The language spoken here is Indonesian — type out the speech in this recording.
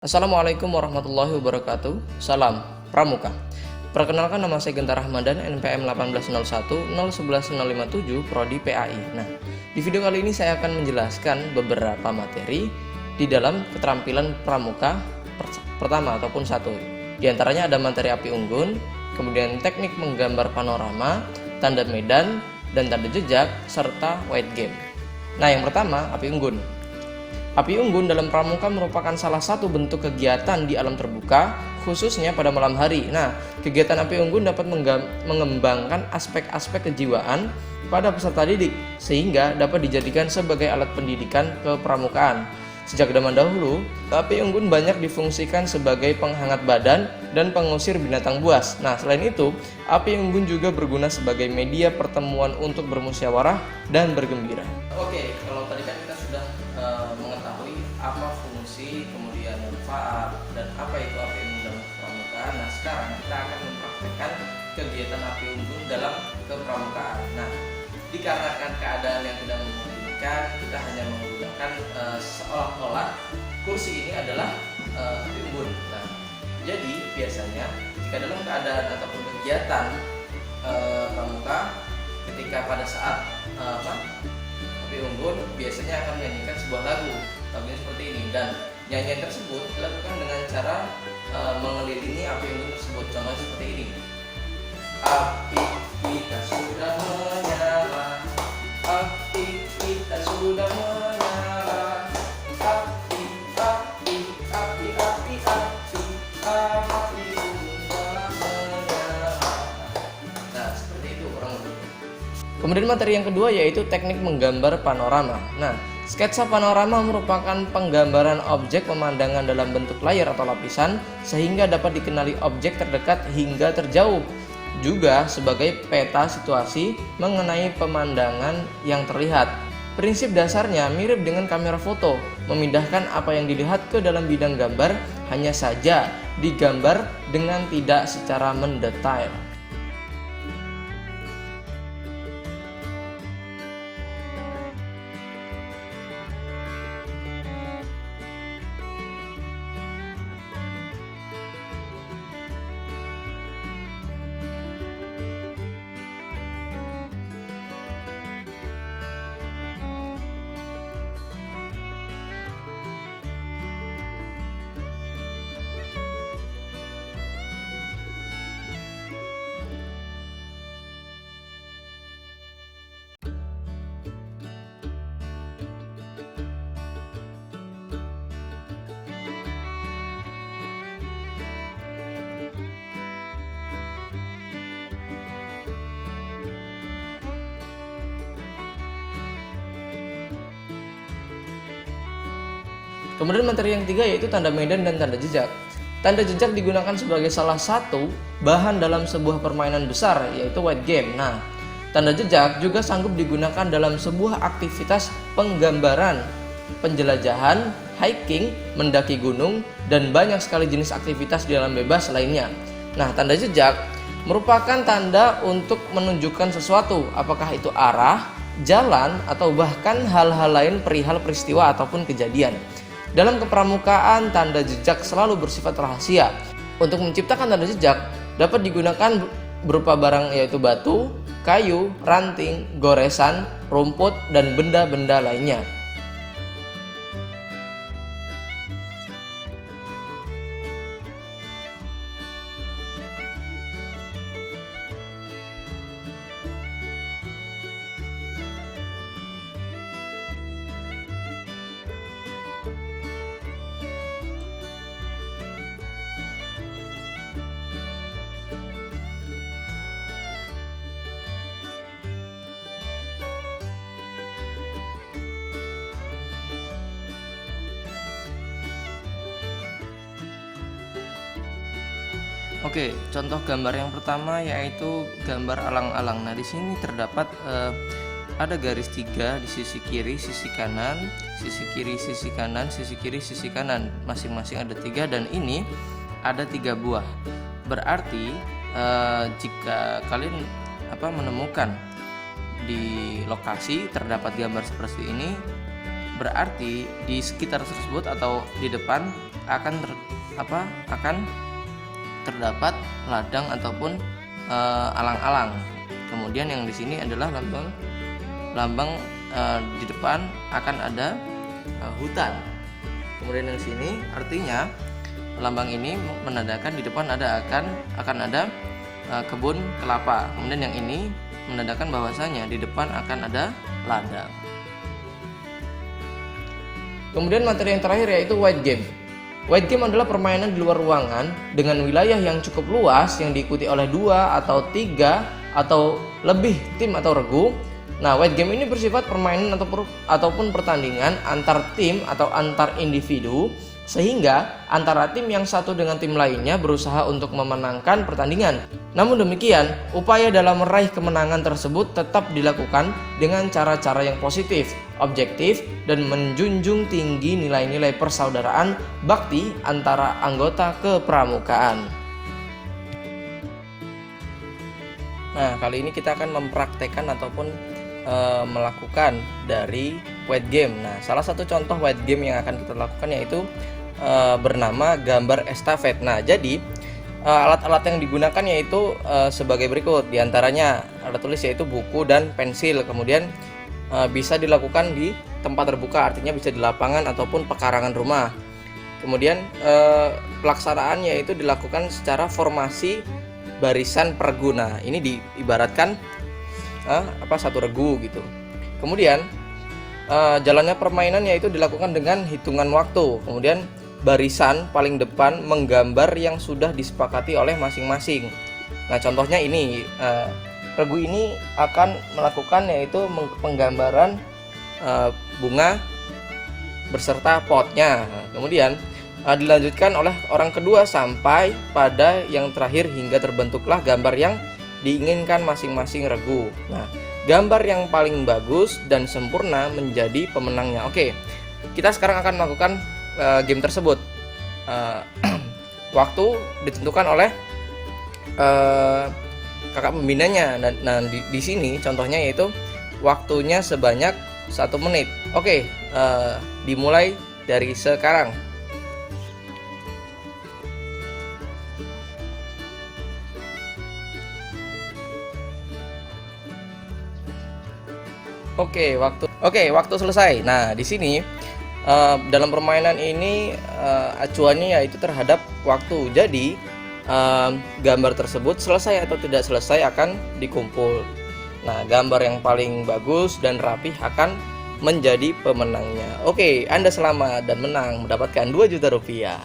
Assalamualaikum warahmatullahi wabarakatuh. Salam Pramuka. Perkenalkan, nama saya Gentar Rahmadan, NPM 18010111057, Prodi PAI. Nah, di video kali ini saya akan menjelaskan beberapa materi di dalam keterampilan pramuka pertama ataupun satu. Di antaranya ada materi api unggun, kemudian teknik menggambar panorama, tanda medan, dan tanda jejak, serta white game. Nah, yang pertama, api unggun. Api unggun dalam pramuka merupakan salah satu bentuk kegiatan di alam terbuka, khususnya pada malam hari. Nah, kegiatan api unggun dapat mengembangkan aspek-aspek kejiwaan pada peserta didik, sehingga dapat dijadikan sebagai alat pendidikan kepramukaan. Sejak zaman dahulu, api unggun banyak difungsikan sebagai penghangat badan dan pengusir binatang buas. Nah, selain itu, api unggun juga berguna sebagai media pertemuan untuk bermusyawarah dan bergembira. Oke, kalau tadi kan kita sudah mengetahui apa fungsi, kemudian manfaat, dan apa itu api unggun dalam kepramukaan. Nah, sekarang kita akan mempraktekkan kegiatan api unggun dalam kepramukaan. Nah, dikarenakan keadaan yang tidak memungkinkan, kita hanya menggunakan seolah-olah kursi ini adalah api unggun. Nah, jadi biasanya jika dalam keadaan ataupun kegiatan pramuka, ketika pada saat api unggun biasanya akan menyanyikan sebuah lagunya seperti ini, dan nyanyian tersebut dilakukan dengan cara mengelilingi api unggun tersebut. Contohnya seperti ini: api kita sudah menyala, api kita sudah menyala, api api api api api api unggun telah menyala. Nah, seperti itu kurang lebih. Kemudian materi yang kedua yaitu teknik menggambar panorama. Nah, sketsa panorama merupakan penggambaran objek pemandangan dalam bentuk layar atau lapisan sehingga dapat dikenali objek terdekat hingga terjauh. Juga sebagai peta situasi mengenai pemandangan yang terlihat. Prinsip dasarnya mirip dengan kamera foto, memindahkan apa yang dilihat ke dalam bidang gambar, hanya saja digambar dengan tidak secara mendetail. Kemudian materi yang ketiga yaitu tanda medan dan tanda jejak. Tanda jejak digunakan sebagai salah satu bahan dalam sebuah permainan besar yaitu white game. Nah, tanda jejak juga sanggup digunakan dalam sebuah aktivitas penggambaran, penjelajahan, hiking, mendaki gunung, dan banyak sekali jenis aktivitas di alam bebas lainnya. Nah, tanda jejak merupakan tanda untuk menunjukkan sesuatu, apakah itu arah, jalan, atau bahkan hal-hal lain perihal peristiwa ataupun kejadian. Dalam kepramukaan, tanda jejak selalu bersifat rahasia. Untuk menciptakan tanda jejak dapat digunakan berupa barang yaitu batu, kayu, ranting, goresan, rumput, dan benda-benda lainnya. Oke, contoh gambar yang pertama yaitu gambar alang-alang. Nah, di sini terdapat ada garis 3 di sisi kiri, sisi kanan, sisi kiri, sisi kanan, sisi kiri, sisi kanan. Masing-masing ada 3 dan ini ada 3 buah. Berarti jika kalian menemukan di lokasi terdapat gambar seperti ini, berarti di sekitar tersebut atau di depan akan terdapat ladang ataupun alang-alang. Kemudian yang di sini adalah lambang di depan akan ada hutan. Kemudian yang sini artinya lambang ini menandakan di depan akan ada kebun kelapa. Kemudian yang ini menandakan bahwasanya di depan akan ada ladang. Kemudian materi yang terakhir yaitu white game. White game adalah permainan di luar ruangan dengan wilayah yang cukup luas yang diikuti oleh 2 atau 3 atau lebih tim atau regu. Nah, white game ini bersifat permainan ataupun pertandingan antar tim atau antar individu, sehingga antara tim yang satu dengan tim lainnya berusaha untuk memenangkan pertandingan. Namun demikian, upaya dalam meraih kemenangan tersebut tetap dilakukan dengan cara-cara yang positif, objektif, dan menjunjung tinggi nilai-nilai persaudaraan bakti antara anggota kepramukaan. Nah, kali ini kita akan mempraktekkan ataupun melakukan dari white game. Nah, salah satu contoh white game yang akan kita lakukan yaitu bernama gambar estafet. Nah, jadi alat-alat yang digunakan yaitu sebagai berikut. Di antaranya alat tulis yaitu buku dan pensil. Kemudian bisa dilakukan di tempat terbuka, artinya bisa di lapangan ataupun pekarangan rumah. Kemudian pelaksanaan yaitu dilakukan secara formasi barisan peregu. Nah, ini diibaratkan satu regu gitu. Kemudian jalannya permainan yaitu dilakukan dengan hitungan waktu. Kemudian barisan paling depan menggambar yang sudah disepakati oleh masing-masing. Nah, contohnya ini regu ini akan melakukan yaitu penggambaran bunga berserta potnya. Nah, kemudian dilanjutkan oleh orang kedua sampai pada yang terakhir hingga terbentuklah gambar yang diinginkan masing-masing regu. Nah, gambar yang paling bagus dan sempurna menjadi pemenangnya. Oke, kita sekarang akan melakukan game tersebut. Waktu ditentukan oleh kakak pembinanya. Nah, di sini contohnya yaitu waktunya sebanyak 1 menit. Oke, dimulai dari sekarang. Oke, waktu selesai. Nah, di sini dalam permainan ini acuannya yaitu terhadap waktu. Jadi gambar tersebut selesai atau tidak selesai akan dikumpul. Nah, gambar yang paling bagus dan rapih akan menjadi pemenangnya. Oke, Anda selamat dan menang mendapatkan 2 juta rupiah.